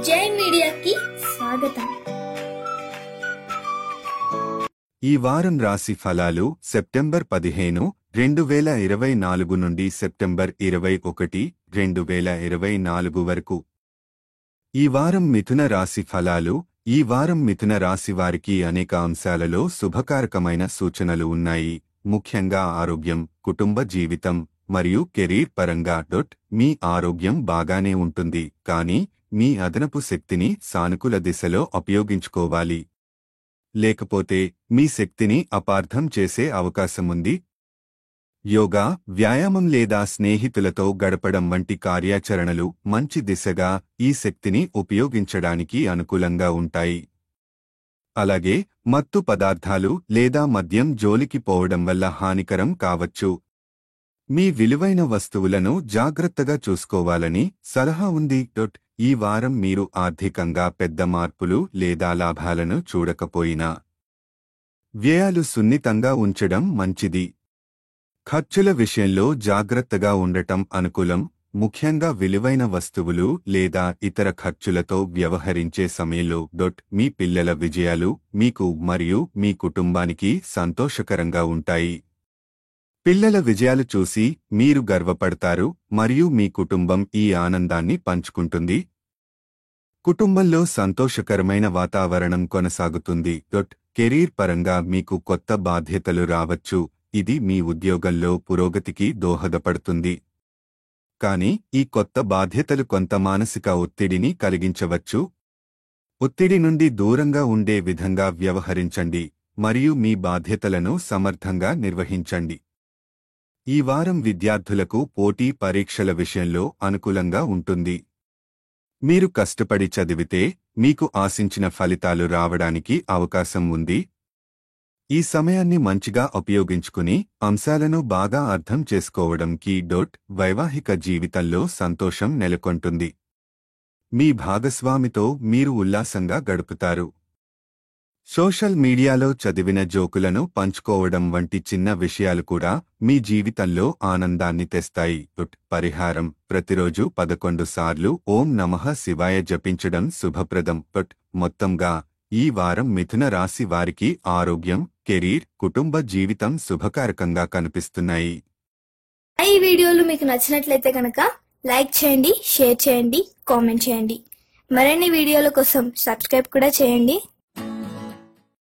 జై మీడియాకి స్వాగతం. ఈ వారం రాశి ఫలాలు సెప్టెంబర్ 15, 2024 నుండి సెప్టెంబర్ 21, 2024 వరకు. ఈ వారం మిథున రాశి ఫలాలు. ఈ వారం మిథున రాశి వారికి అనేక అంశాలలో శుభకారకమైన సూచనలు ఉన్నాయి. ముఖ్యంగా ఆరోగ్యం, కుటుంబ జీవితం మరియు కెరీర్ పరంగా. మీ ఆరోగ్యం బాగానే ఉంటుంది, కానీ మీ అదనపు శక్తిని సానుకూల దిశలో ఉపయోగించుకోవాలి. లేకపోతే మీ శక్తిని అపార్థం చేసే అవకాశముంది. యోగా, వ్యాయామం లేదా స్నేహితులతో గడపడం వంటి కార్యాచరణలు మంచి దిశగా ఈ శక్తిని ఉపయోగించడానికి అనుకూలంగా ఉంటాయి. అలాగే మత్తు పదార్థాలు లేదా మద్యం జోలికి పోవడం వల్ల హానికరం కావచ్చు. మీ విలువైన వస్తువులను జాగ్రత్తగా చూసుకోవాలని సలహా ఉంది. ఈ వారం మీరు ఆర్థికంగా పెద్ద మార్పులు లేదా లాభాలను చూడకపోయినా వ్యయాలు సున్నితంగా ఉంచడం మంచిది. ఖర్చుల విషయంలో జాగ్రత్తగా ఉండటం అనుకూలం. ముఖ్యంగా విలువైన వస్తువులు లేదా ఇతర ఖర్చులతో వ్యవహరించే సమయంలో. మీ పిల్లల విజయాలు మీకు మరియు మీ కుటుంబానికి సంతోషకరంగా ఉంటాయి. పిల్లల విజయాలు చూసి మీరు గర్వపడతారు మరియు మీ కుటుంబం ఈ ఆనందాన్ని పంచుకుంటుంది. కుటుంబంలో సంతోషకరమైన వాతావరణం కొనసాగుతుంది. కెరీర్ పరంగా మీకు కొత్త బాధ్యతలు రావచ్చు. ఇది మీ ఉద్యోగంలో పురోగతికి దోహదపడుతుంది. కానీ ఈ కొత్త బాధ్యతలు కొంత మానసిక ఒత్తిడిని కలిగించవచ్చు. ఒత్తిడి నుండి దూరంగా ఉండే విధంగా వ్యవహరించండి మరియు మీ బాధ్యతలను సమర్థంగా నిర్వహించండి. ఈ వారం విద్యార్థులకు పోటీ పరీక్షల విషయంలో అనుకూలంగా ఉంటుంది. మీరు కష్టపడి చదివితే మీకు ఆశించిన ఫలితాలు రావడానికి అవకాశం ఉంది. ఈ సమయాన్ని మంచిగా ఉపయోగించుకుని అంశాలను బాగా అర్థం చేసుకోవడంకి. వైవాహిక జీవితంలో సంతోషం నెలకొంటుంది. మీ భాగస్వామితో మీరు ఉల్లాసంగా గడుపుతారు. సోషల్ మీడియాలో చదివిన జోకులను పంచుకోవడం వంటి చిన్న విషయాలు కూడా మీ జీవితంలో ఆనందాన్ని తెస్తాయి. పరిహారం: ప్రతిరోజు 11 సార్లు ఓం నమః శివాయ జపించడం శుభప్రదం. మొత్తంగా ఈ వారం మిథున రాశి వారికి ఆరోగ్యం, కెరీర్, కుటుంబ జీవితం శుభకారకంగా కనిపిస్తున్నాయి. ఈ వీడియోలు మీకు నచ్చినట్లయితే కనుక లైక్ చేయండి, షేర్ చేయండి, కామెంట్ చేయండి. మరిన్ని వీడియోల కోసం సబ్స్క్రైబ్ కూడా చేయండి.